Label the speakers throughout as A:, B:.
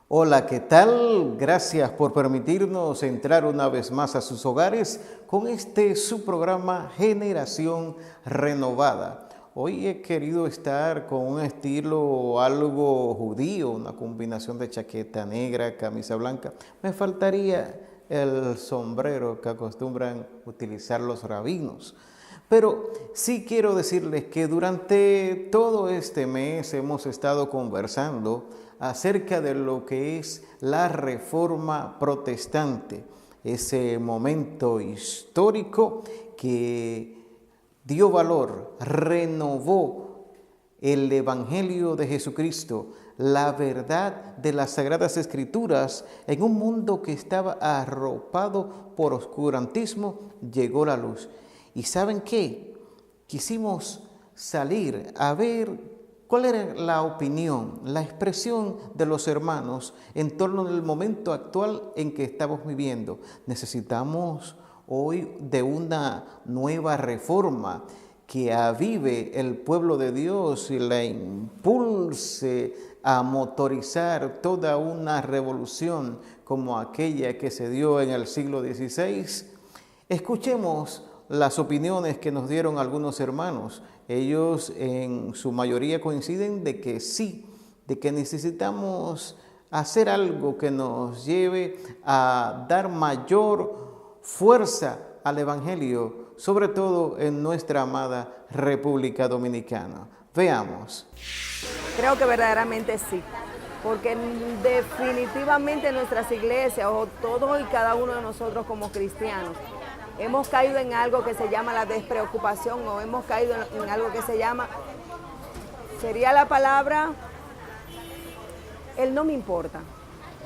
A: Hola, ¿qué tal? Gracias por permitirnos entrar una vez más a sus hogares con su programa Generación Renovada. Hoy he querido estar con un estilo algo judío, una combinación de chaqueta negra, camisa blanca. Me faltaría el sombrero que acostumbran utilizar los rabinos. Pero sí quiero decirles que durante todo este mes hemos estado conversando acerca de lo que es la Reforma Protestante, ese momento histórico que dio valor, renovó el Evangelio de Jesucristo, la verdad de las Sagradas Escrituras en un mundo que estaba arropado por oscurantismo, llegó la luz. ¿Y saben qué? Quisimos salir a ver cuál era la opinión, la expresión de los hermanos en torno al momento actual en que estamos viviendo. Necesitamos hoy de una nueva reforma que avive el pueblo de Dios y la impulse a motorizar toda una revolución como aquella que se dio en el siglo XVI. Escuchemos las opiniones que nos dieron algunos hermanos. Ellos en su mayoría coinciden de que sí, de que necesitamos hacer algo que nos lleve a dar mayor fuerza al Evangelio, sobre todo en nuestra amada República Dominicana. Veamos.
B: Creo que verdaderamente sí, porque definitivamente nuestras iglesias, o todos y cada uno de nosotros como cristianos, hemos caído en algo que se llama la despreocupación, o hemos caído en algo que se llama, sería la palabra, el no me importa.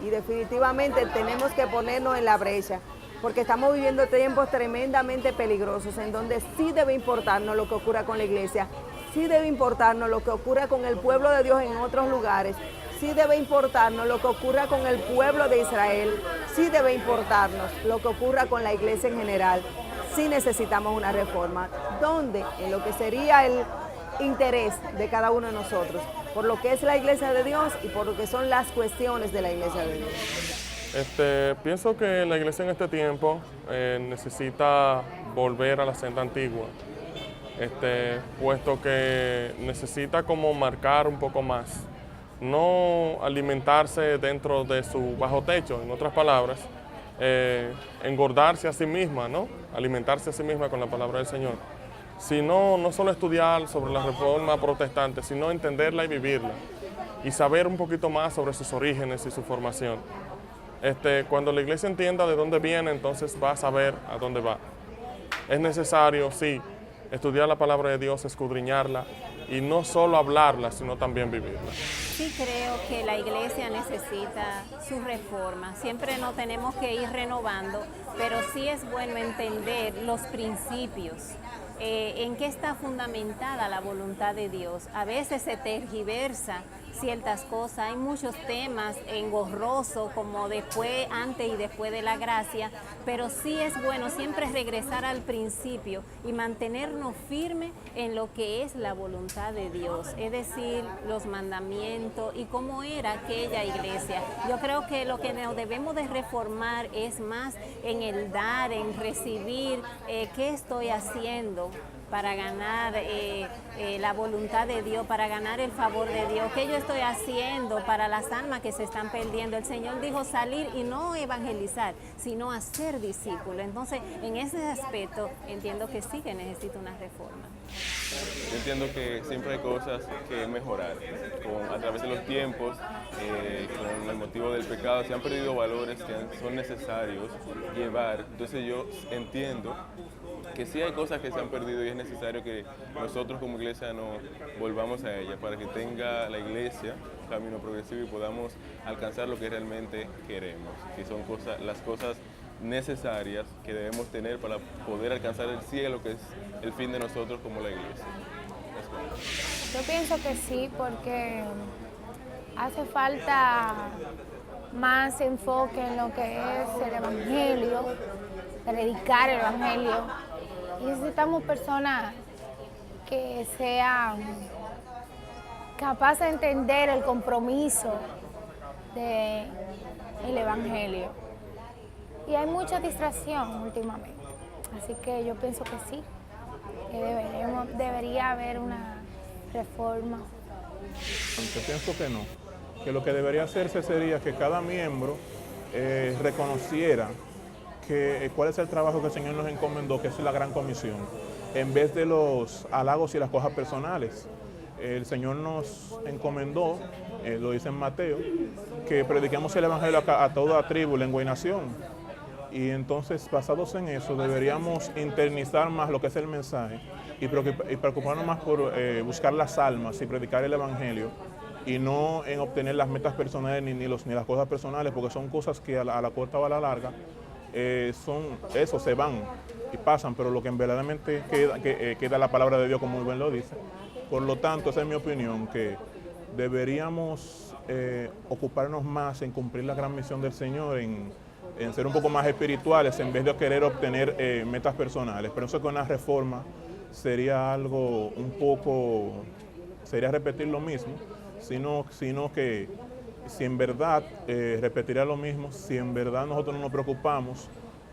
B: Y definitivamente tenemos que ponernos en la brecha, porque estamos viviendo tiempos tremendamente peligrosos, en donde sí debe importarnos lo que ocurra con la iglesia, sí debe importarnos lo que ocurra con el pueblo de Dios en otros lugares, sí debe importarnos lo que ocurra con el pueblo de Israel, sí debe importarnos lo que ocurra con la iglesia en general. Sí necesitamos una reforma, donde en lo que sería el interés de cada uno de nosotros, por lo que es la iglesia de Dios y por lo que son las cuestiones de la iglesia de Dios.
C: Pienso que la iglesia en este tiempo necesita volver a la senda antigua, puesto que necesita como marcar un poco más, no alimentarse dentro de su bajo techo, en otras palabras, engordarse a sí misma, ¿no? Alimentarse a sí misma con la palabra del Señor, sino no solo estudiar sobre la reforma protestante, sino entenderla y vivirla, y saber un poquito más sobre sus orígenes y su formación. Cuando la iglesia entienda de dónde viene, entonces va a saber a dónde va. Es necesario, sí, estudiar la palabra de Dios, escudriñarla, y no solo hablarla, sino también vivirla.
D: Sí creo que la iglesia necesita su reforma. Siempre nos tenemos que ir renovando, pero sí es bueno entender los principios. En qué está fundamentada la voluntad de Dios. A veces se tergiversa ciertas cosas, hay muchos temas engorrosos como después, antes y después de la gracia, pero sí es bueno siempre regresar al principio y mantenernos firmes en lo que es la voluntad de Dios, es decir, los mandamientos y cómo era aquella iglesia. Yo creo que lo que nos debemos de reformar es más en el dar, en recibir, qué estoy haciendo para ganar la voluntad de Dios, para ganar el favor de Dios, qué yo estoy haciendo para las almas que se están perdiendo. El Señor dijo salir y no evangelizar, sino hacer discípulos. Entonces, en ese aspecto, entiendo que sí que necesita una reforma.
E: Yo entiendo que siempre hay cosas que mejorar. A través de los tiempos, con el motivo del pecado, se han perdido valores que son necesarios llevar. Entonces yo entiendo que sí hay cosas que se han perdido y es necesario que nosotros como iglesia nos volvamos a ella para que tenga la iglesia un camino progresivo y podamos alcanzar lo que realmente queremos, que son las cosas necesarias que debemos tener para poder alcanzar el cielo, que es el fin de nosotros como la iglesia.
F: Yo pienso que sí, porque hace falta más enfoque en lo que es el evangelio, predicar el evangelio. Y necesitamos personas que sean capaces de entender el compromiso de el Evangelio. Y hay mucha distracción últimamente, así que yo pienso que sí, que debería haber una reforma.
G: Yo pienso que no, que lo que debería hacerse sería que cada miembro reconociera cuál es el trabajo que el Señor nos encomendó, que es la gran comisión, en vez de los halagos y las cosas personales. El Señor nos encomendó, lo dice en Mateo, que prediquemos el Evangelio a toda tribu, lengua y nación. Y entonces, basados en eso, deberíamos internizar más lo que es el mensaje y preocuparnos más por buscar las almas y predicar el Evangelio, y no en obtener las metas personales ni las cosas personales, porque son cosas que a la corta o a la larga se van y pasan, pero lo que verdaderamente queda la palabra de Dios, como muy bien lo dice. Por lo tanto, esa es mi opinión, que deberíamos ocuparnos más en cumplir la gran misión del Señor, en ser un poco más espirituales en vez de querer obtener metas personales. Pero eso, con una reforma sería algo sería repetir lo mismo, sino que si en verdad repetiría lo mismo, si en verdad nosotros no nos preocupamos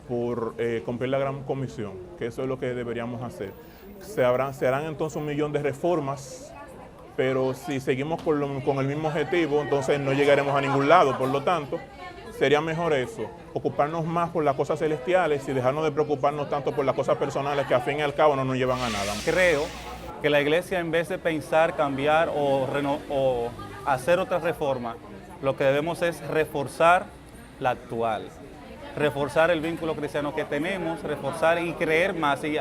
G: por cumplir la gran comisión, que eso es lo que deberíamos hacer. Se harán entonces 1 millón de reformas, pero si seguimos con el mismo objetivo, entonces no llegaremos a ningún lado. Por lo tanto, sería mejor eso, ocuparnos más por las cosas celestiales y dejarnos de preocuparnos tanto por las cosas personales, que al fin y al cabo no nos llevan a nada.
H: Creo que la iglesia, en vez de pensar, cambiar o hacer otra reforma, lo que debemos es reforzar la actual, reforzar el vínculo cristiano que tenemos, reforzar y creer más y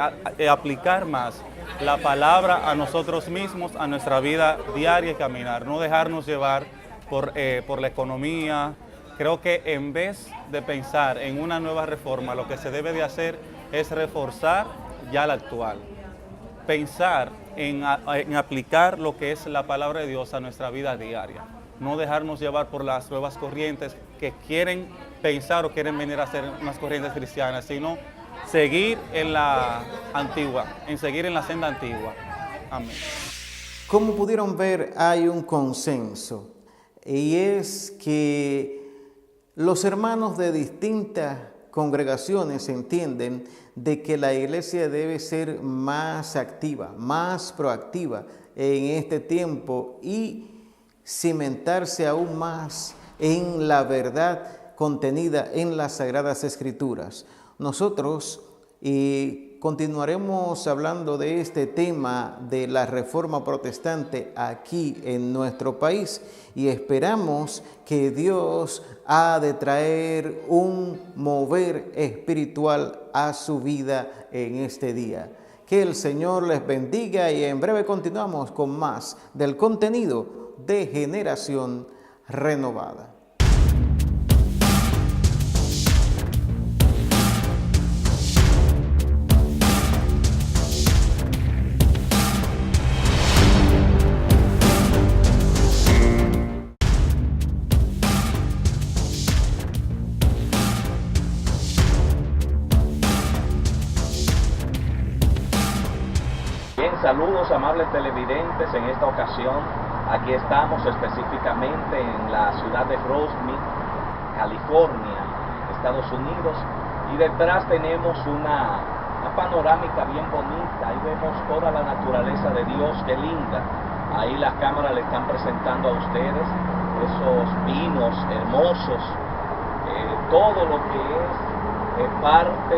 H: aplicar más la palabra a nosotros mismos, a nuestra vida diaria y caminar, no dejarnos llevar por la economía. Creo que en vez de pensar en una nueva reforma, lo que se debe de hacer es reforzar ya la actual. Pensar en aplicar lo que es la palabra de Dios a nuestra vida diaria. No dejarnos llevar por las nuevas corrientes que quieren pensar o quieren venir a ser unas corrientes cristianas, sino seguir en la antigua, seguir en la senda antigua. Amén.
A: Como pudieron ver, hay un consenso, y es que los hermanos de distintas congregaciones entienden de que la iglesia debe ser más activa, más proactiva en este tiempo y cimentarse aún más en la verdad contenida en las Sagradas Escrituras. Nosotros continuaremos hablando de este tema de la Reforma Protestante aquí en nuestro país, y esperamos que Dios ha de traer un mover espiritual a su vida en este día. Que el Señor les bendiga, y en breve continuamos con más del contenido de Generación Renovada.
I: Saludos, amables televidentes. En esta ocasión aquí estamos específicamente en la ciudad de Rosemead, California, Estados Unidos, y detrás tenemos una panorámica bien bonita. Ahí vemos toda la naturaleza de Dios, qué linda. Ahí las cámaras le están presentando a ustedes esos pinos hermosos, todo lo que es parte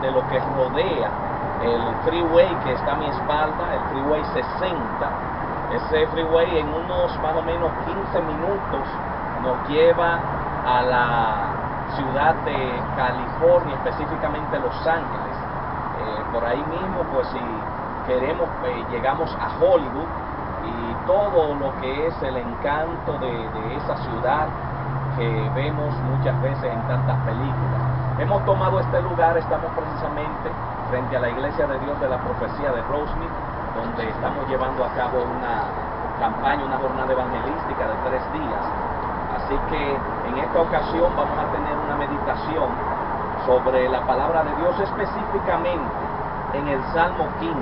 I: de lo que rodea el freeway que está a mi espalda, el freeway 60. Ese freeway en unos más o menos 15 minutos nos lleva a la ciudad de California, específicamente Los Ángeles. Por ahí mismo, pues si queremos, llegamos a Hollywood y todo lo que es el encanto de esa ciudad que vemos muchas veces en tantas películas. Hemos tomado este lugar, estamos precisamente frente a la Iglesia de Dios de la Profecía de Rosemead, donde estamos llevando a cabo una campaña, una jornada evangelística de 3 días. Así que en esta ocasión vamos a tener una meditación sobre la palabra de Dios, específicamente en el Salmo 15.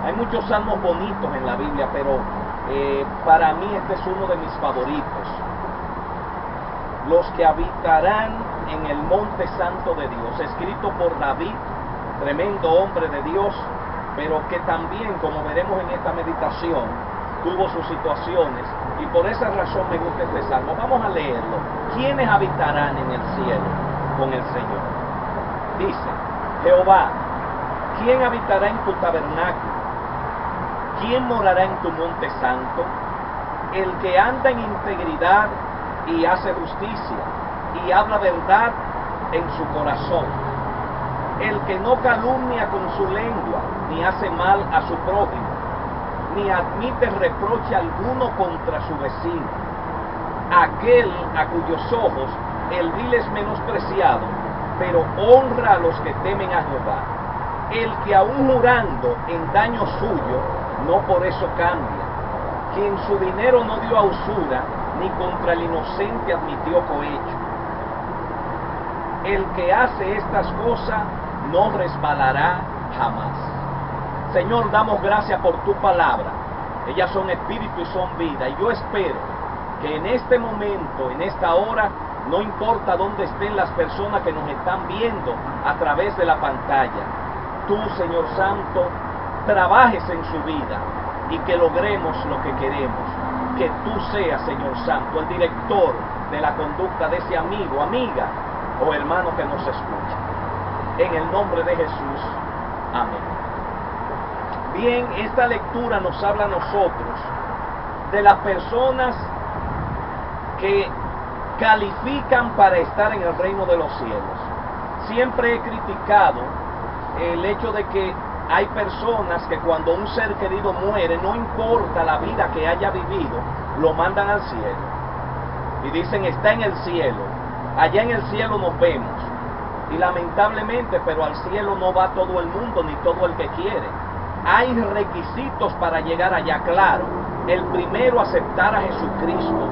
I: Hay muchos salmos bonitos en la Biblia, pero para mí este es uno de mis favoritos. los que habitarán en el monte santo de Dios, escrito por David, tremendo hombre de Dios, pero que también, como veremos en esta meditación, tuvo sus situaciones, y por esa razón me gusta este salmo. Vamos a leerlo. ¿Quiénes habitarán en el cielo con el Señor? Dice, Jehová, ¿quién habitará en tu tabernáculo? ¿Quién morará en tu monte santo? El que anda en integridad y hace justicia, y habla verdad en su corazón. El que no calumnia con su lengua, ni hace mal a su prójimo, ni admite reproche alguno contra su vecino. Aquel a cuyos ojos el vil es menospreciado, pero honra a los que temen a Jehová. El que aún jurando en daño suyo, no por eso cambia. Quien su dinero no dio a usura, ni contra el inocente admitió cohecho. El que hace estas cosas no resbalará jamás. Señor, damos gracias por tu palabra. Ellas son espíritu y son vida. Y yo espero que en este momento, en esta hora, no importa dónde estén las personas que nos están viendo a través de la pantalla, tú, Señor Santo, trabajes en su vida y que logremos lo que queremos. Que tú seas, Señor Santo, el director de la conducta de ese amigo, amiga o hermano que nos escucha. En el nombre de Jesús. Amén. Bien, esta lectura nos habla a nosotros de las personas que califican para estar en el reino de los cielos. Siempre he criticado el hecho de que hay personas que cuando un ser querido muere, no importa la vida que haya vivido, lo mandan al cielo. Y dicen, está en el cielo, allá en el cielo nos vemos. Y lamentablemente, pero al cielo no va todo el mundo, ni todo el que quiere. Hay requisitos para llegar allá, claro. El primero, aceptar a Jesucristo,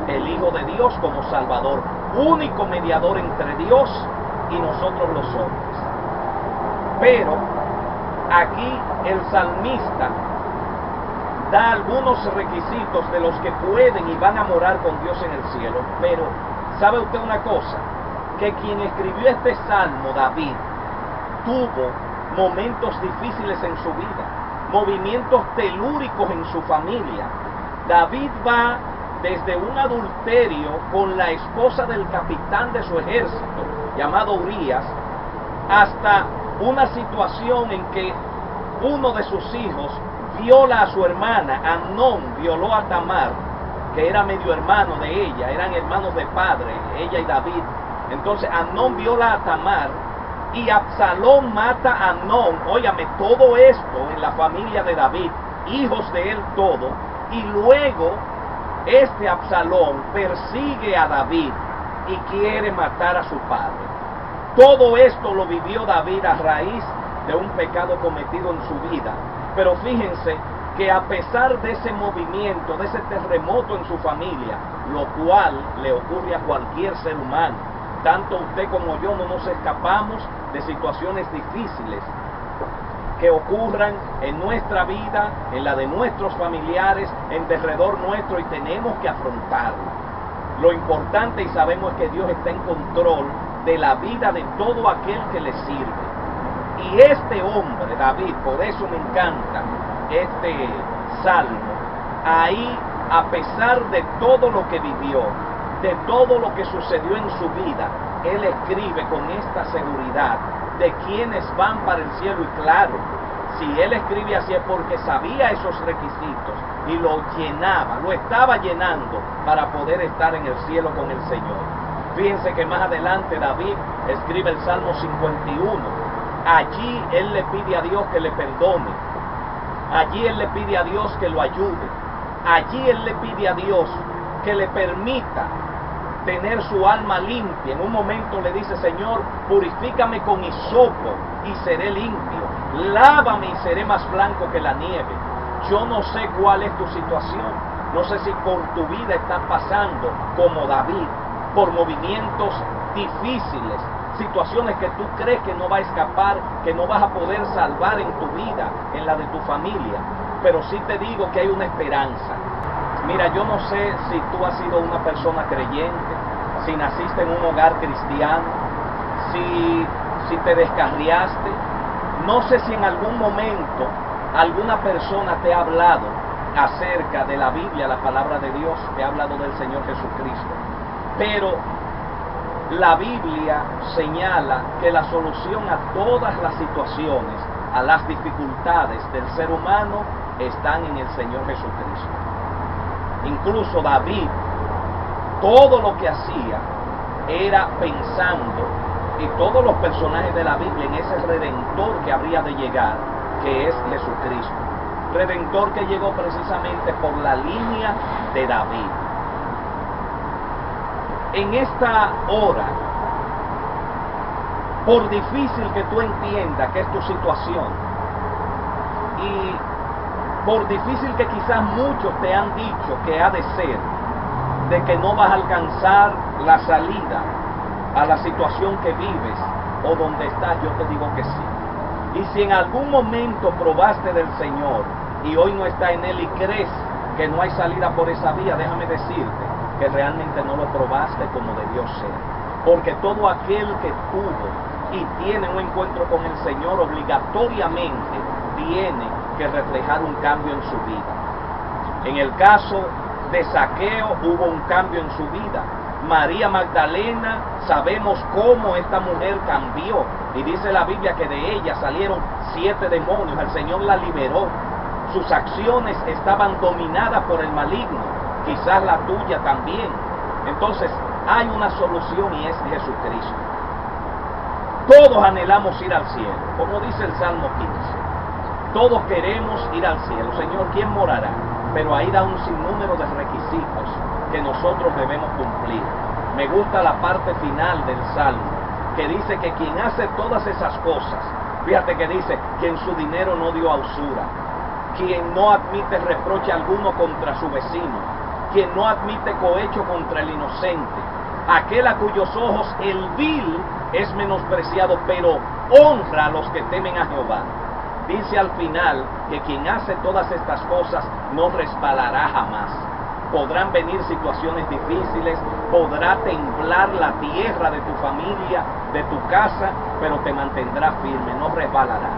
I: el Hijo de Dios, como Salvador, único mediador entre Dios y nosotros los hombres. Pero aquí el salmista da algunos requisitos de los que pueden y van a morar con Dios en el cielo. Pero, ¿sabe usted una cosa? Que quien escribió este salmo, David, tuvo momentos difíciles en su vida, movimientos telúricos en su familia. David va desde un adulterio con la esposa del capitán de su ejército, llamado Urías, hasta una situación en que uno de sus hijos viola a su hermana. Amnón violó a Tamar, que era medio hermano de ella, eran hermanos de padre, ella y David. Entonces Amnón viola a Tamar y Absalón mata a Amnón. Óyame, todo esto en la familia de David, hijos de él todo, y luego este Absalón persigue a David y quiere matar a su padre. Todo esto lo vivió David a raíz de un pecado cometido en su vida. Pero fíjense que a pesar de ese movimiento, de ese terremoto en su familia, lo cual le ocurre a cualquier ser humano, tanto usted como yo no nos escapamos de situaciones difíciles que ocurran en nuestra vida, en la de nuestros familiares, en derredor nuestro, y tenemos que afrontarlo. Lo importante, y sabemos, es que Dios está en control de la vida de todo aquel que le sirve. Y este hombre, David, por eso me encanta este salmo, ahí, a pesar de todo lo que vivió, de todo lo que sucedió en su vida, él escribe con esta seguridad de quienes van para el cielo. Y claro, si él escribe así es porque sabía esos requisitos y lo llenaba, lo estaba llenando para poder estar en el cielo con el Señor. Fíjense que más adelante David escribe el Salmo 51. Allí él le pide a Dios que le perdone. Allí él le pide a Dios que lo ayude. Allí él le pide a Dios que le permita tener su alma limpia. En un momento le dice, Señor, purifícame con hisopo y seré limpio. Lávame y seré más blanco que la nieve. Yo no sé cuál es tu situación. No sé si por tu vida estás pasando, como David, por movimientos difíciles, situaciones que tú crees que no va a escapar, que no vas a poder salvar en tu vida, en la de tu familia. Pero sí te digo que hay una esperanza. Mira, yo no sé si tú has sido una persona creyente, si naciste en un hogar cristiano, si te descarriaste. No sé si en algún momento alguna persona te ha hablado acerca de la Biblia, la palabra de Dios, te ha hablado del Señor Jesucristo. Pero la Biblia señala que la solución a todas las situaciones, a las dificultades del ser humano, están en el Señor Jesucristo. Incluso David, todo lo que hacía era pensando, y todos los personajes de la Biblia, en ese Redentor que habría de llegar, que es Jesucristo. Redentor que llegó precisamente por la línea de David. En esta hora, por difícil que tú entiendas que es tu situación, y por difícil que quizás muchos te han dicho que ha de ser, de que no vas a alcanzar la salida a la situación que vives o donde estás, yo te digo que sí. Y si en algún momento probaste del Señor y hoy no está en Él y crees que no hay salida por esa vía, déjame decirte que realmente no lo probaste como debió ser. Porque todo aquel que tuvo y tiene un encuentro con el Señor obligatoriamente tiene que reflejar un cambio en su vida. En el caso de Zaqueo hubo un cambio en su vida. María Magdalena, sabemos cómo esta mujer cambió, y dice la Biblia que de ella salieron 7 demonios, el Señor la liberó. Sus acciones estaban dominadas por el maligno, quizás la tuya también. Entonces hay una solución y es Jesucristo. Todos anhelamos ir al cielo, como dice el Salmo 15. Todos queremos ir al cielo. Señor, ¿quién morará? Pero ahí da un sinnúmero de requisitos que nosotros debemos cumplir. Me gusta la parte final del Salmo, que dice que quien hace todas esas cosas, fíjate que dice, quien su dinero no dio a usura, quien no admite reproche alguno contra su vecino, quien no admite cohecho contra el inocente, aquel a cuyos ojos el vil es menospreciado, pero honra a los que temen a Jehová. Dice al final que quien hace todas estas cosas no resbalará jamás. Podrán venir situaciones difíciles, podrá temblar la tierra de tu familia, de tu casa, pero te mantendrá firme, no resbalará.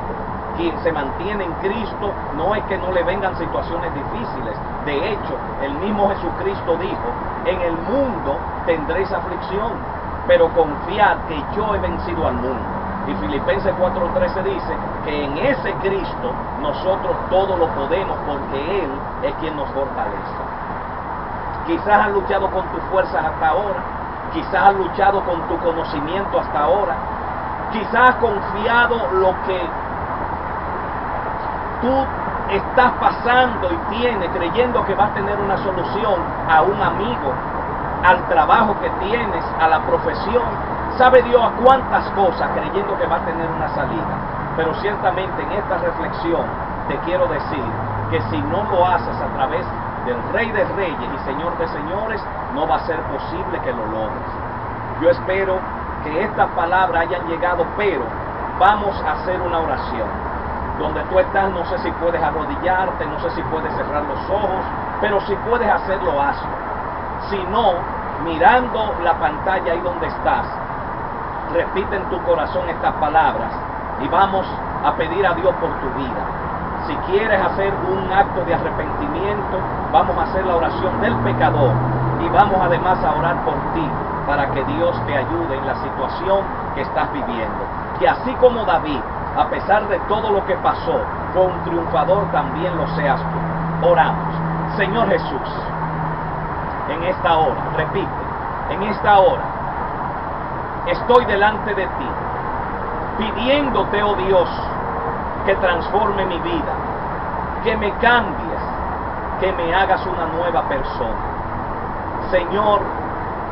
I: Quien se mantiene en Cristo no es que no le vengan situaciones difíciles. De hecho, el mismo Jesucristo dijo, en el mundo tendréis aflicción, pero confiad que yo he vencido al mundo. Y Filipenses 4:13 dice que en ese Cristo nosotros todo lo podemos porque Él es quien nos fortalece. Quizás has luchado con tus fuerzas hasta ahora, quizás has luchado con tu conocimiento hasta ahora, quizás has confiado lo que tú estás pasando y tienes, creyendo que vas a tener una solución a un amigo, al trabajo que tienes, a la profesión. Sabe Dios a cuántas cosas, creyendo que va a tener una salida. Pero ciertamente en esta reflexión te quiero decir que si no lo haces a través del Rey de Reyes y Señor de Señores, no va a ser posible que lo logres. Yo espero que estas palabras hayan llegado, pero vamos a hacer una oración. Donde tú estás, no sé si puedes arrodillarte, no sé si puedes cerrar los ojos, pero si puedes hacerlo, hazlo. Si no, mirando la pantalla ahí donde estás, repite en tu corazón estas palabras y vamos a pedir a Dios por tu vida. Si quieres hacer un acto de arrepentimiento, vamos a hacer la oración del pecador y vamos además a orar por ti para que Dios te ayude en la situación que estás viviendo. Que así como David, a pesar de todo lo que pasó, fue un triunfador, también lo seas tú. Oramos. Señor Jesús, en esta hora, repite, en esta hora, estoy delante de ti, pidiéndote, oh Dios, que transforme mi vida, que me cambies, que me hagas una nueva persona. Señor,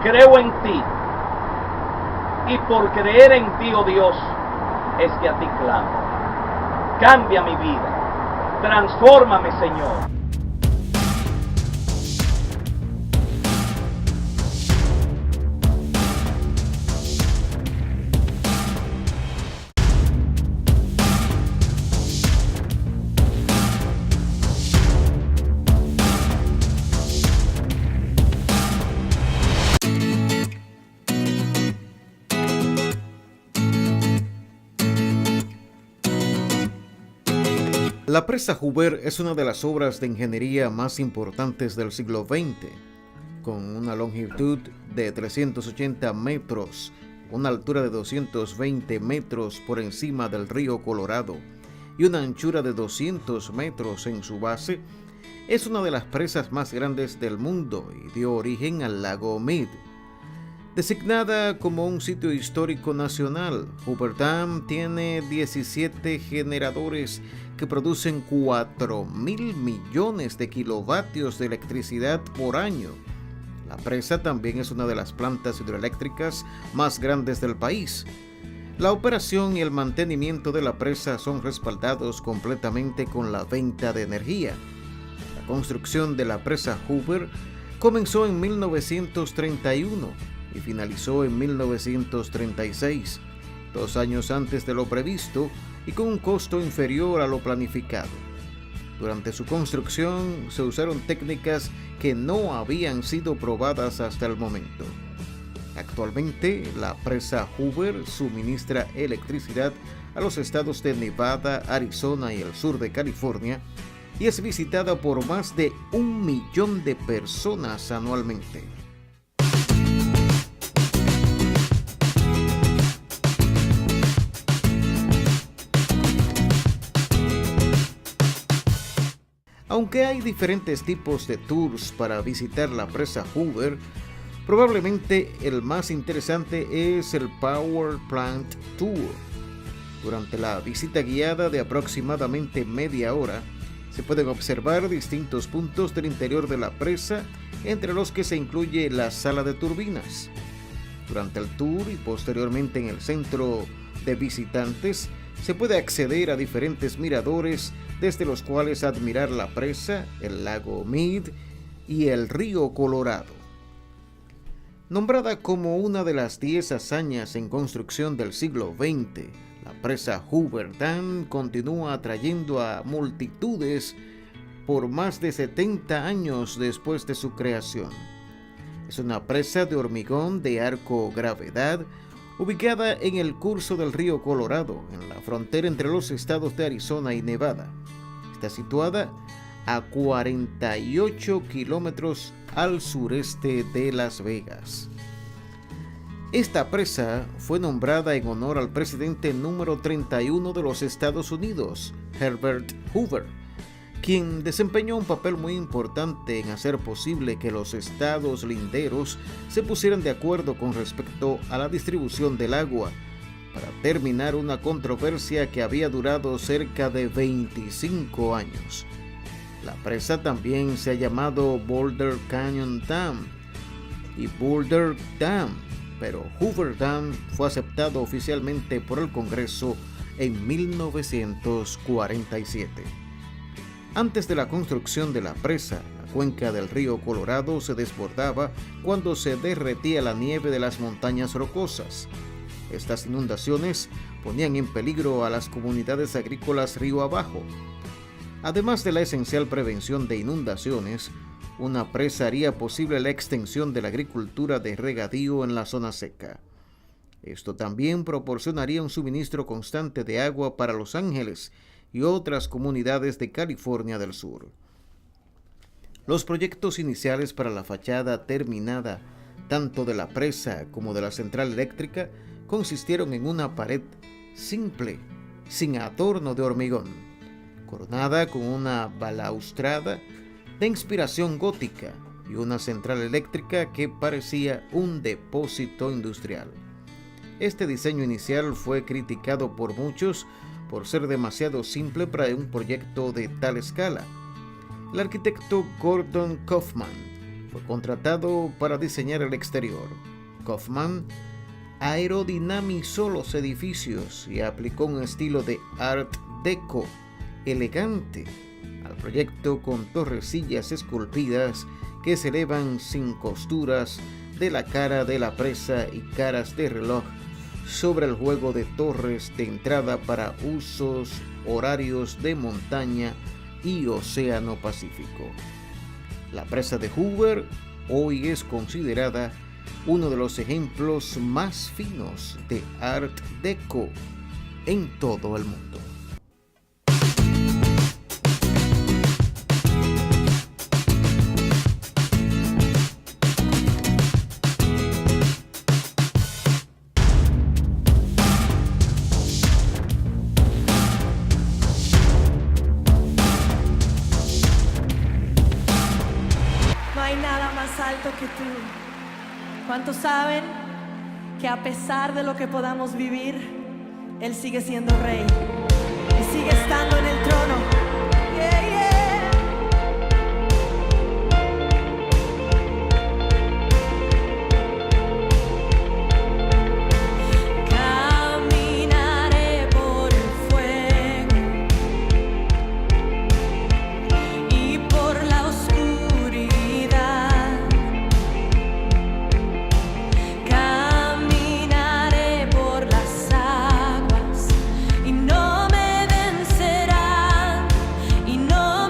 I: creo en ti, y por creer en ti, oh Dios, es que a ti clamo. Cambia mi vida, transfórmame, Señor.
A: La presa Hoover es una de las obras de ingeniería más importantes del siglo XX, con una longitud de 380 metros, una altura de 220 metros por encima del río Colorado y una anchura de 200 metros en su base. Es una de las presas más grandes del mundo y dio origen al lago Mead. Designada como un sitio histórico nacional, Hoover Dam tiene 17 generadores que producen 4.000 millones de kilovatios de electricidad por año. La presa también es una de las plantas hidroeléctricas más grandes del país. La operación y el mantenimiento de la presa son respaldados completamente con la venta de energía. La construcción de la presa Hoover comenzó en 1931 y finalizó en 1936, 2 años antes de lo previsto y con un costo inferior a lo planificado. Durante su construcción se usaron técnicas que no habían sido probadas hasta el momento. Actualmente, la presa Hoover suministra electricidad a los estados de Nevada, Arizona y el sur de California y es visitada por más de 1 millón de personas anualmente. Aunque hay diferentes tipos de tours para visitar la presa Hoover, probablemente el más interesante es el Power Plant Tour. Durante la visita guiada de aproximadamente media hora, se pueden observar distintos puntos del interior de la presa, entre los que se incluye la sala de turbinas. Durante el tour y posteriormente en el centro de visitantes, se puede acceder a diferentes miradores desde los cuales admirar la presa, el lago Mead y el río Colorado. Nombrada como una de las 10 hazañas en construcción del siglo XX, la presa Hoover Dam continúa atrayendo a multitudes por más de 70 años después de su creación. Es una presa de hormigón de arco gravedad ubicada en el curso del río Colorado, en la frontera entre los estados de Arizona y Nevada. Está situada a 48 kilómetros al sureste de Las Vegas. Esta presa fue nombrada en honor al presidente número 31 de los Estados Unidos, Herbert Hoover, quien desempeñó un papel muy importante en hacer posible que los estados linderos se pusieran de acuerdo con respecto a la distribución del agua, para terminar una controversia que había durado cerca de 25 años. La presa también se ha llamado Boulder Canyon Dam y Boulder Dam, pero Hoover Dam fue aceptado oficialmente por el Congreso en 1947. Antes de la construcción de la presa, la cuenca del río Colorado se desbordaba cuando se derretía la nieve de las montañas rocosas. Estas inundaciones ponían en peligro a las comunidades agrícolas río abajo. Además de la esencial prevención de inundaciones, una presa haría posible la extensión de la agricultura de regadío en la zona seca. Esto también proporcionaría un suministro constante de agua para Los Ángeles y otras comunidades de California del Sur. Los proyectos iniciales para la fachada terminada, tanto de la presa como de la central eléctrica, consistieron en una pared simple, sin adorno de hormigón, coronada con una balaustrada de inspiración gótica y una central eléctrica que parecía un depósito industrial. Este diseño inicial fue criticado por muchos por ser demasiado simple para un proyecto de tal escala. El arquitecto Gordon Kaufman fue contratado para diseñar el exterior. Kaufman aerodinamizó los edificios y aplicó un estilo de Art Deco elegante al proyecto con torrecillas esculpidas que se elevan sin costuras de la cara de la presa y caras de reloj sobre el juego de torres de entrada para usos horarios de montaña y océano Pacífico. La presa de Hoover hoy es considerada uno de los ejemplos más finos de Art Deco en todo el mundo.
J: ¿Cuántos saben que a pesar de lo que podamos vivir, Él sigue siendo Rey y sigue estando en el trono? Yeah, yeah. Caminaré por el fuego y por la oscuridad. Caminaré por las aguas y no me vencerán, y no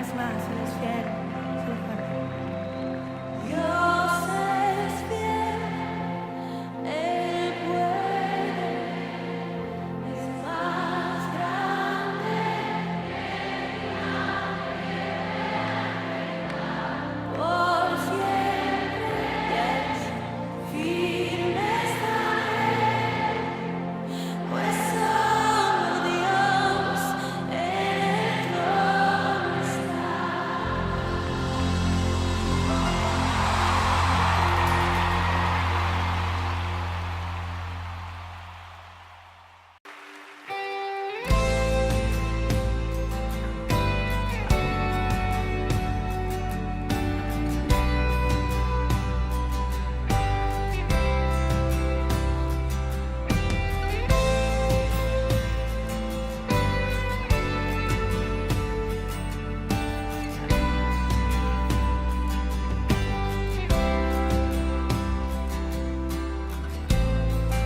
J: vez más, Él es fiel.
K: Dios es fiel, Él puede, es más grande. Por siempre firme estaré, pues solo Dios en el trono está.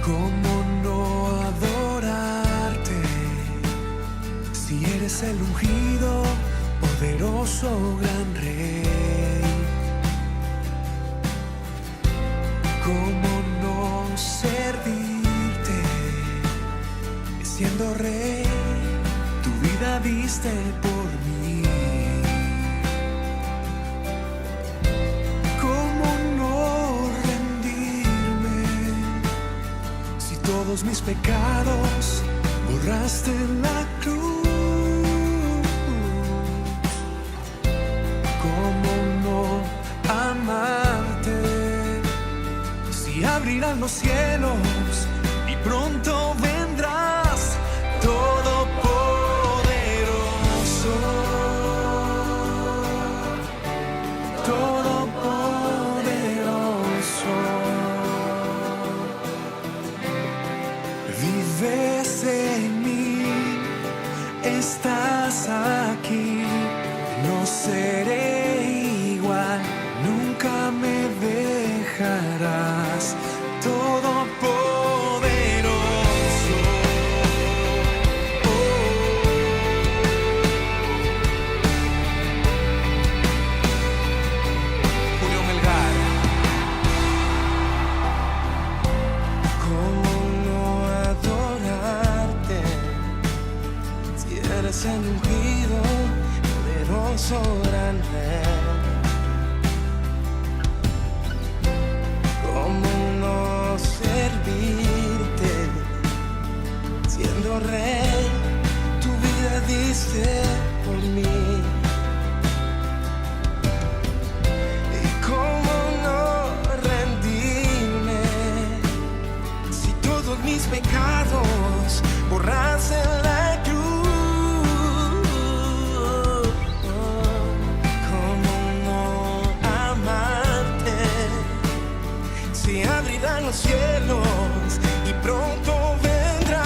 L: ¿Cómo no adorarte si eres el ungido, poderoso gran rey? ¿Cómo no servirte siendo rey? Tu vida diste por mí. ¿Cómo no rendirme si todos mis pecados borraste en la cruz? ¿Cómo no amarte si abrirán los cielos y pronto vendrás, todopoderoso, todopoderoso? Vives en mí, estás aquí, no seré igual, nunca me dejarás, todopoderoso. Julio Melgar. ¿Cómo no adorarte si eres el ungido, poderoso gran rey? ¿Cómo no servirte siendo rey? Tu vida diste por mí. ¿Y cómo no rendirme si todos mis pecados borras en la cruz? ¿Cómo no amarte si abrirán los cielos y pronto vendrás?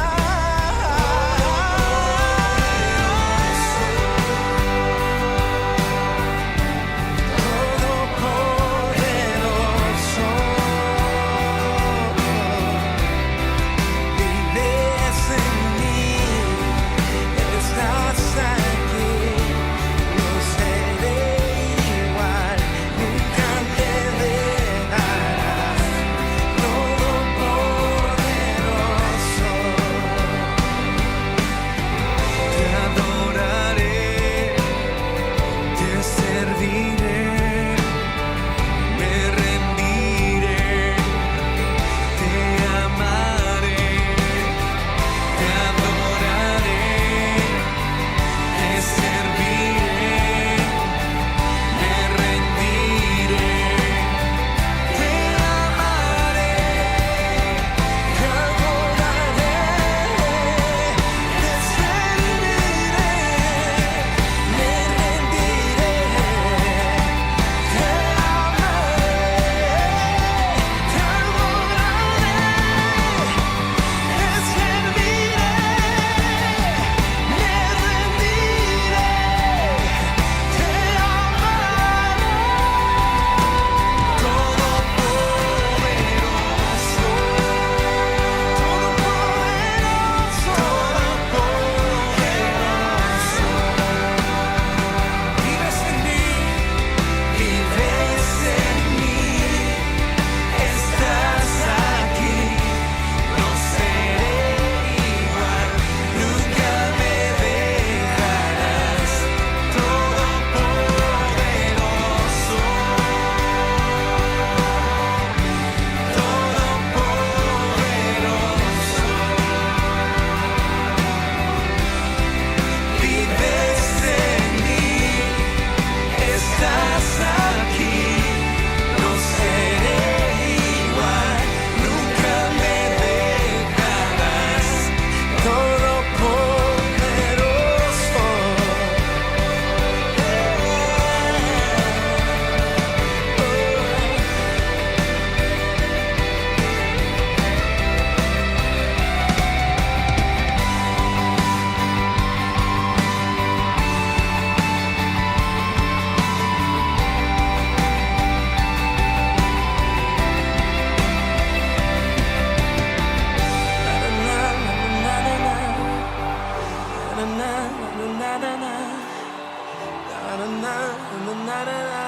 L: na, na, na.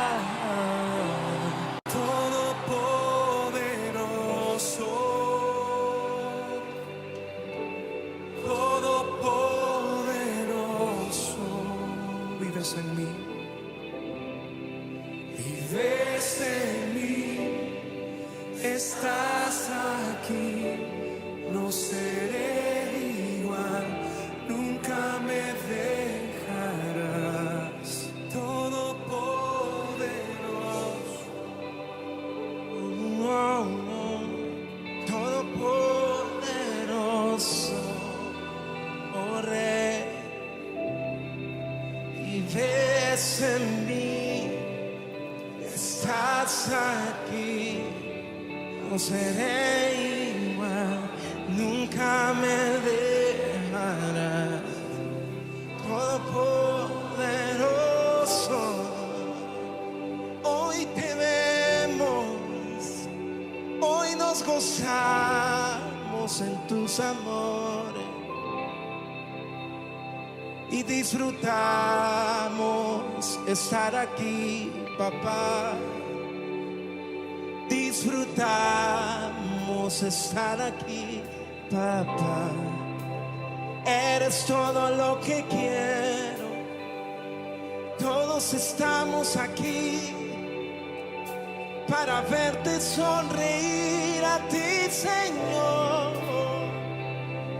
L: Todopoderoso, todopoderoso, vives en mí, vives en mí, estás aquí, no seré igual, nunca me dejarás. Todopoderoso, todopoderoso, oh Rey, vives en mí, estás aquí, no seré igual, nunca me dejarás. Todopoderoso, hoy te vemos, hoy nos gozamos en tus amores y disfrutamos estar aquí, papá. Disfrutamos estar aquí, papá. Eres todo lo que quiero. Todos estamos aquí para verte sonreír a ti, Señor.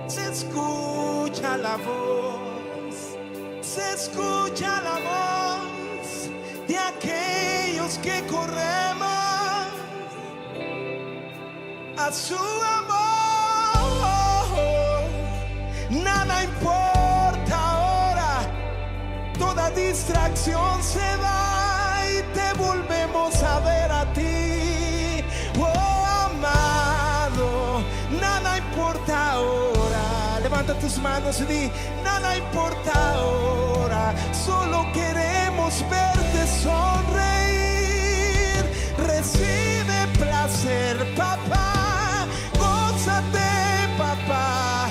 L: Se escucha la voz, se escucha la voz de aquellos que corremos a su amor. Nada importa ahora, toda distracción se va y te volvemos a ver a ti, oh amado. Nada importa ahora, levanta tus manos y di: nada importa ahora, solo queremos verte sonreír. Recibe placer, papá, gózate, papá.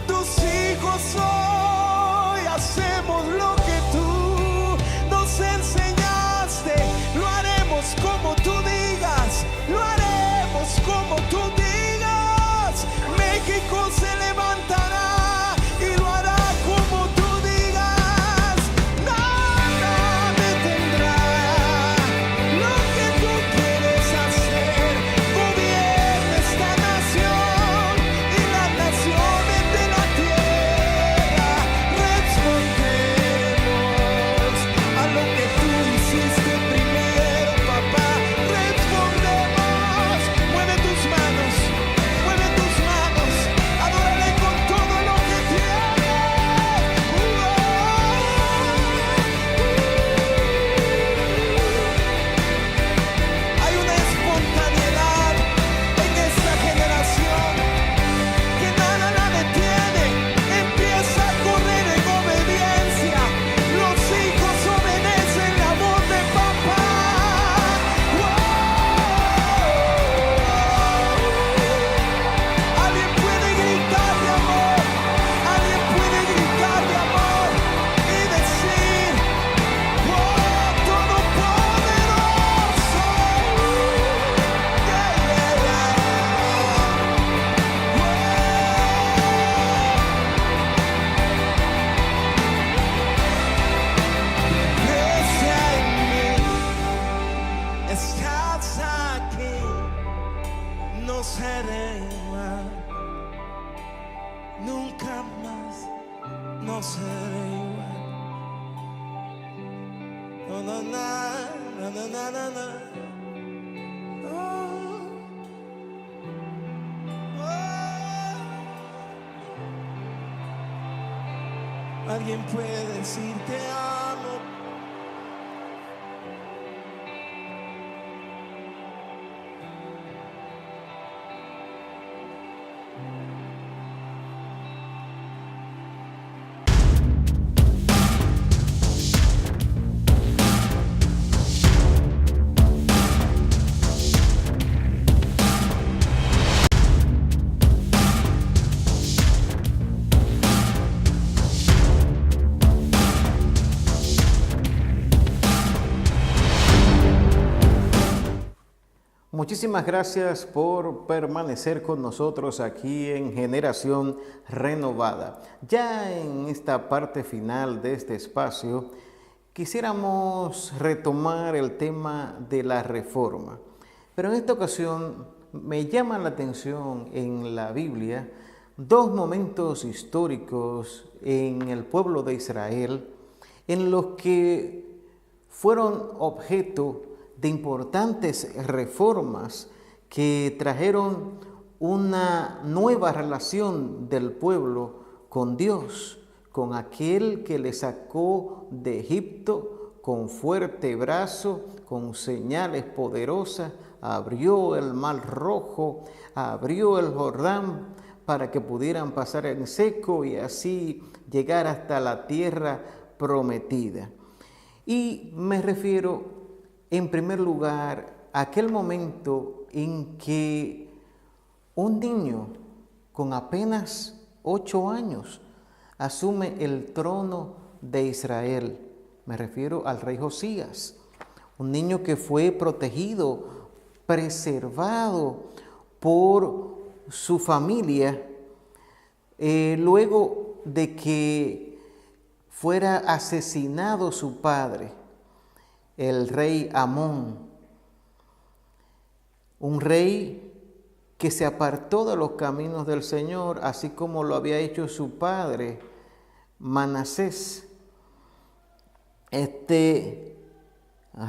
L: Tus hijos hoy hacemos lo que tú nos enseñaste. Lo haremos como tú digas, lo haremos como tú digas. México se levantará y lo hará como tú digas. Nada detendrá lo que tú quieres hacer. Gobierna esta nación y las naciones de la tierra. Respondemos a lo que tú hiciste primero, papá. Respondemos. Mueve tus manos, adórale con todo lo que tienes. Hay una espontaneidad en esta generación que nada la detiene. Empieza a correr en obediencia. Los hijos obedecen la voz de papá. Alguien puede gritar de amor, alguien puede gritar de amor y decir: oh, todopoderoso. Crece en mí, estás aquí, no seré igual, nunca más, no seré igual. No, no, na, na, na, na, na, na. Oh, oh. Alguien puede decir te amo.
A: Muchísimas gracias por permanecer con nosotros aquí en Generación Renovada. Ya en esta parte final de este espacio, quisiéramos retomar el tema de la reforma. Pero en esta ocasión me llama la atención en la Biblia dos momentos históricos en el pueblo de Israel en los que fueron objeto de importantes reformas que trajeron una nueva relación del pueblo con Dios, con aquel que le sacó de Egipto con fuerte brazo, con señales poderosas, abrió el Mar Rojo, abrió el Jordán para que pudieran pasar en seco y así llegar hasta la tierra prometida. Y me refiero en primer lugar a aquel momento en que un niño con apenas 8 años asume el trono de Israel. Me refiero al rey Josías, un niño que fue protegido, preservado por su familia, luego de que fuera asesinado su padre, el rey Amón, un rey que se apartó de los caminos del Señor, así como lo había hecho su padre, Manasés. Este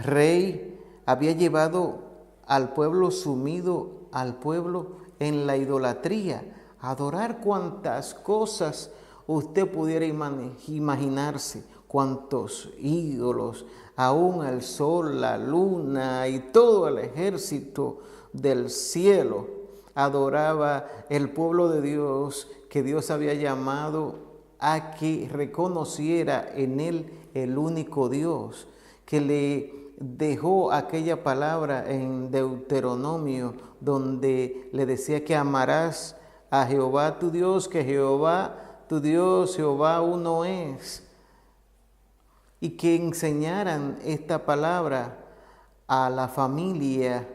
A: rey había llevado al pueblo sumido, al pueblo en la idolatría, a adorar cuantas cosas usted pudiera imaginarse, cuantos ídolos, aún el sol, la luna y todo el ejército del cielo adoraba el pueblo de Dios, que Dios había llamado a que reconociera en él el único Dios, que le dejó aquella palabra en Deuteronomio donde le decía que amarás a Jehová tu Dios, que Jehová tu Dios, Jehová uno es, y que enseñaran esta palabra a la familia,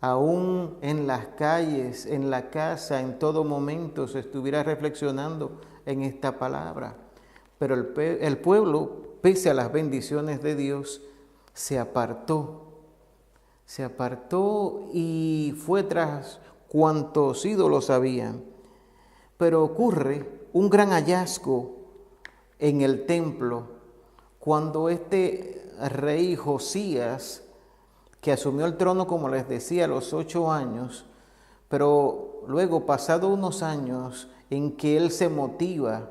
A: aún en las calles, en la casa, en todo momento se estuviera reflexionando en esta palabra. Pero el pueblo, pese a las bendiciones de Dios, se apartó y fue tras cuantos ídolos habían. Pero ocurre un gran hallazgo en el templo cuando este rey Josías, que asumió el trono, como les decía, a los 8 años, pero luego, pasado unos años, en que él se motiva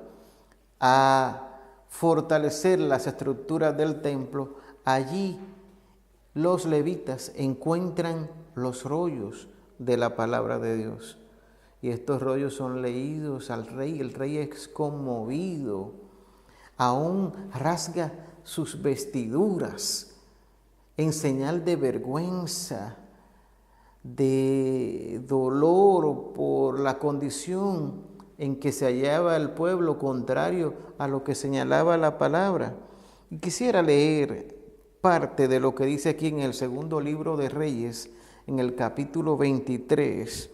A: a fortalecer las estructuras del templo, allí los levitas encuentran los rollos de la palabra de Dios. Y estos rollos son leídos al rey. El rey es conmovido, aún rasga sus vestiduras en señal de vergüenza, de dolor por la condición en que se hallaba el pueblo, contrario a lo que señalaba la palabra. Y quisiera leer parte de lo que dice aquí en el segundo libro de Reyes, en el capítulo 23,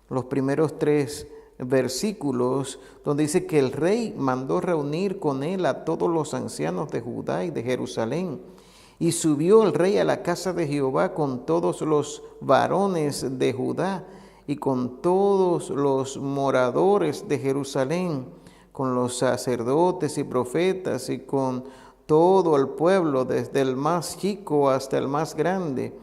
A: los primeros 3 versículos, donde dice que el rey mandó reunir con él a todos los ancianos de Judá y de Jerusalén. Y subió el rey a la casa de Jehová con todos los varones de Judá y con todos los moradores de Jerusalén, con los sacerdotes y profetas y con todo el pueblo, desde el más chico hasta el más grande.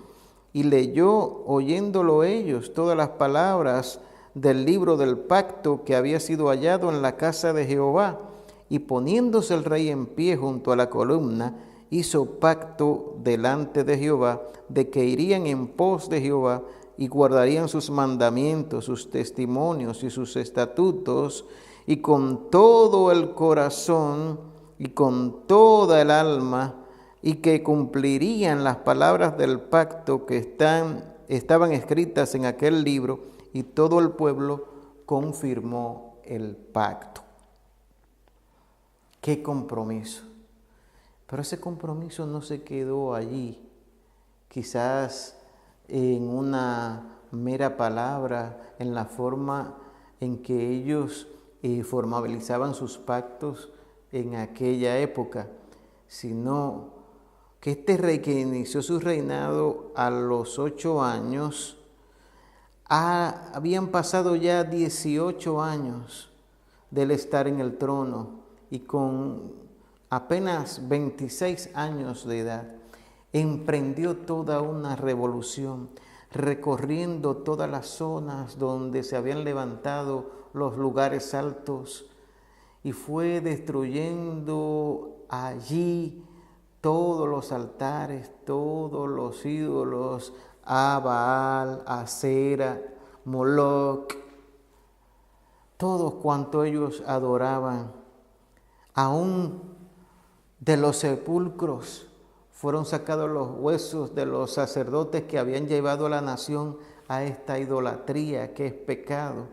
A: Y leyó, oyéndolo ellos, todas las palabras del libro del pacto que había sido hallado en la casa de Jehová. Y poniéndose el rey en pie junto a la columna, hizo pacto delante de Jehová, de que irían en pos de Jehová y guardarían sus mandamientos, sus testimonios y sus estatutos, y con todo el corazón y con toda el alma, y que cumplirían las palabras del pacto que estaban escritas en aquel libro, y todo el pueblo confirmó el pacto. ¡Qué compromiso! Pero ese compromiso no se quedó allí. Quizás en una mera palabra, en la forma en que ellos formalizaban sus pactos en aquella época, sino que este rey que inició su reinado a los 8 años, habían pasado ya 18 años del estar en el trono, y con apenas 26 años de edad emprendió toda una revolución, recorriendo todas las zonas donde se habían levantado los lugares altos, y fue destruyendo allí todos los altares, todos los ídolos, a Baal, a Asera, Moloc, todos cuanto ellos adoraban. Aún de los sepulcros fueron sacados los huesos de los sacerdotes que habían llevado a la nación a esta idolatría que es pecado,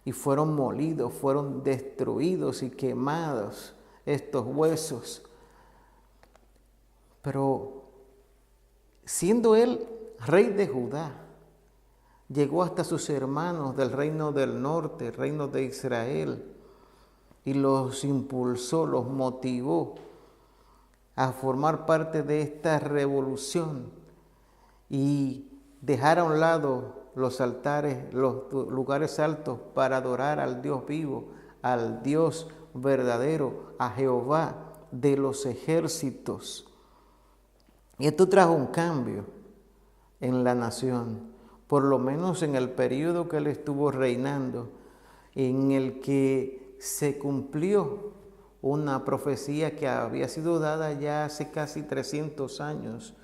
A: y fueron molidos, fueron destruidos y quemados estos huesos. Pero siendo él rey de Judá, llegó hasta sus hermanos del reino del norte, reino de Israel, y los impulsó, los motivó a formar parte de esta revolución y dejar a un lado los altares, los lugares altos, para adorar al Dios vivo, al Dios verdadero, a Jehová de los ejércitos. Y esto trajo un cambio en la nación, por lo menos en el periodo que él estuvo reinando, en el que se cumplió una profecía que había sido dada ya hace casi 300 años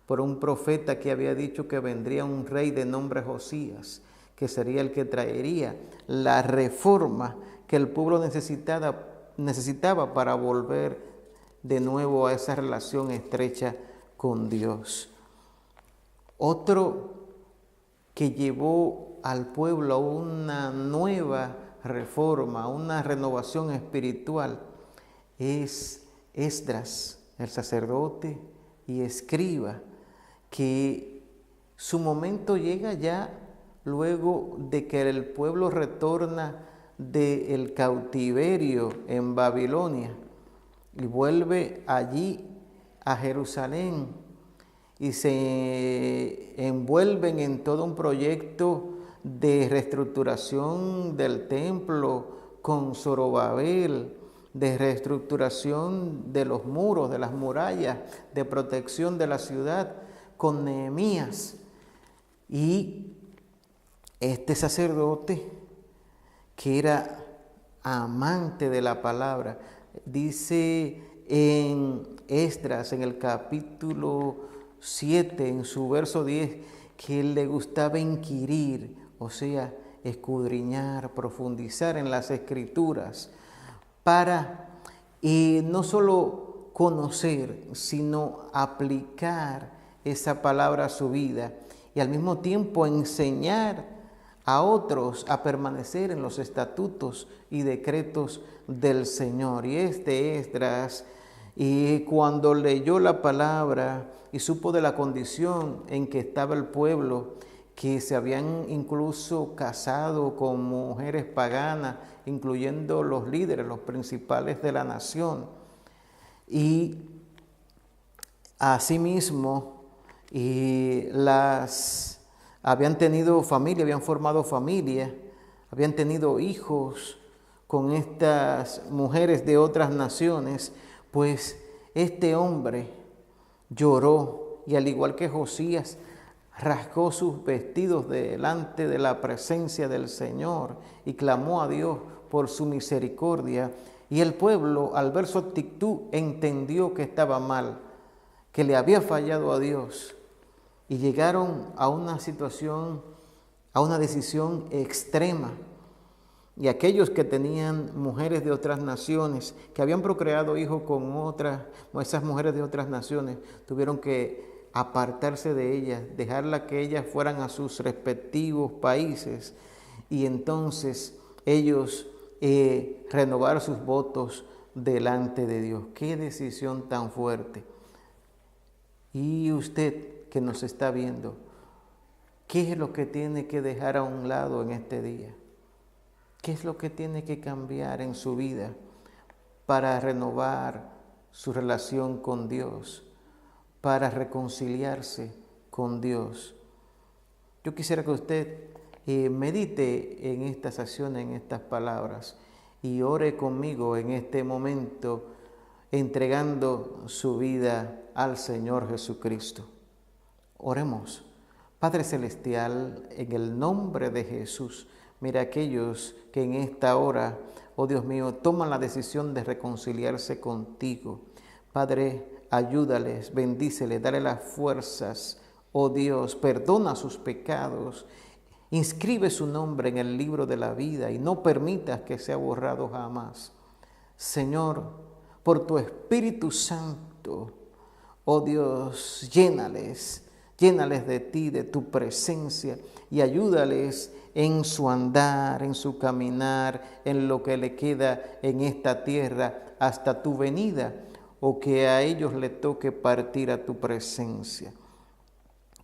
A: por un profeta que había dicho que vendría un rey de nombre Josías, que sería el que traería la reforma que el pueblo necesitaba para volver de nuevo a esa relación estrecha con Dios. Otro que llevó al pueblo a una nueva reforma, una renovación espiritual, es Esdras, el sacerdote y escriba, que su momento llega ya luego de que el pueblo retorna del cautiverio en Babilonia y vuelve allí a Jerusalén, y se envuelven en todo un proyecto de reestructuración del templo con Zorobabel, de reestructuración de los muros, de las murallas, de protección de la ciudad con Nehemías. Y este sacerdote, que era amante de la palabra, dice en Esdras, en el capítulo 7, en su verso 10, que él le gustaba inquirir, o sea, escudriñar, profundizar en las escrituras, para no solo conocer, sino aplicar esa palabra a su vida, y al mismo tiempo enseñar a otros a permanecer en los estatutos y decretos del Señor. Y Esdras, y cuando leyó la palabra y supo de la condición en que estaba el pueblo, que se habían incluso casado con mujeres paganas, incluyendo los líderes, los principales de la nación, y asimismo habían tenido familia, habían formado familia, habían tenido hijos con estas mujeres de otras naciones, pues este hombre lloró, y al igual que Josías, rasgó sus vestidos delante de la presencia del Señor y clamó a Dios por su misericordia. Y el pueblo, al ver su actitud, entendió que estaba mal, que le había fallado a Dios, y llegaron a una situación, a una decisión extrema. Y aquellos que tenían mujeres de otras naciones, que habían procreado hijos con esas mujeres de otras naciones, tuvieron que apartarse de ellas, dejarla que ellas fueran a sus respectivos países, y entonces ellos renovar sus votos delante de Dios. ¡Qué decisión tan fuerte! Y usted que nos está viendo, ¿Qué es lo que tiene que dejar a un lado en este día? ¿Qué es lo que tiene que cambiar en su vida para renovar su relación con Dios, para reconciliarse con Dios? Yo quisiera que usted medite en estas acciones, en estas palabras, y ore conmigo en este momento, entregando su vida al Señor Jesucristo. Oremos. Padre Celestial, en el nombre de Jesús, mira aquellos que en esta hora, oh Dios mío, toman la decisión de reconciliarse contigo. Padre, ayúdales, bendíceles, dale las fuerzas, oh Dios, perdona sus pecados, inscribe su nombre en el libro de la vida y no permitas que sea borrado jamás. Señor, por tu Espíritu Santo, oh Dios, llénales de ti, de tu presencia, y ayúdales en su andar, en su caminar, en lo que le queda en esta tierra hasta tu venida, o que a ellos le toque partir a tu presencia.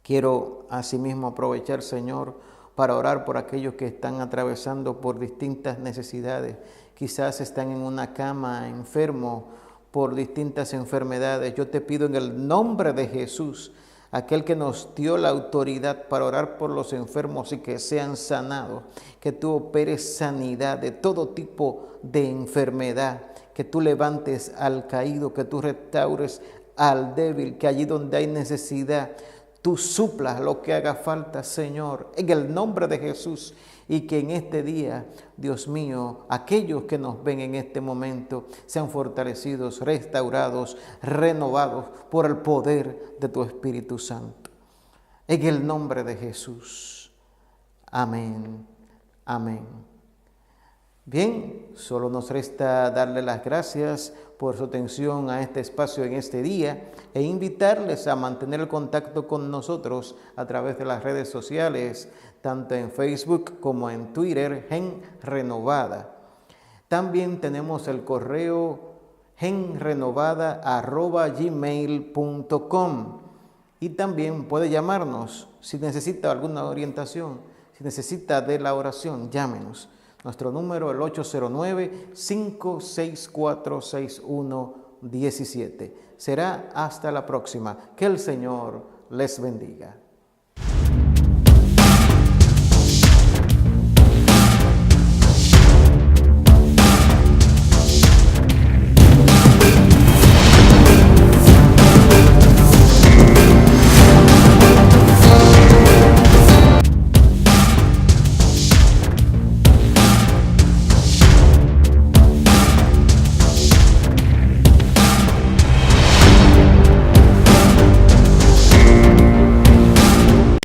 A: Quiero asimismo aprovechar, Señor, para orar por aquellos que están atravesando por distintas necesidades. Quizás están en una cama, enfermos por distintas enfermedades. Yo te pido en el nombre de Jesús, aquel que nos dio la autoridad para orar por los enfermos y que sean sanados, que tú operes sanidad de todo tipo de enfermedad, que tú levantes al caído, que tú restaures al débil, que allí donde hay necesidad, tú suplas lo que haga falta, Señor, en el nombre de Jesús. Y que en este día, Dios mío, aquellos que nos ven en este momento sean fortalecidos, restaurados, renovados por el poder de tu Espíritu Santo. En el nombre de Jesús. Amén. Amén. Bien, solo nos resta darle las gracias por su atención a este espacio en este día e invitarles a mantener el contacto con nosotros a través de las redes sociales, tanto en Facebook como en Twitter, Gen Renovada. También tenemos el correo genrenovada@gmail.com y también puede llamarnos si necesita alguna orientación, si necesita de la oración, llámenos. Nuestro número es el 809-564-6117. Será hasta la próxima. Que el Señor les bendiga.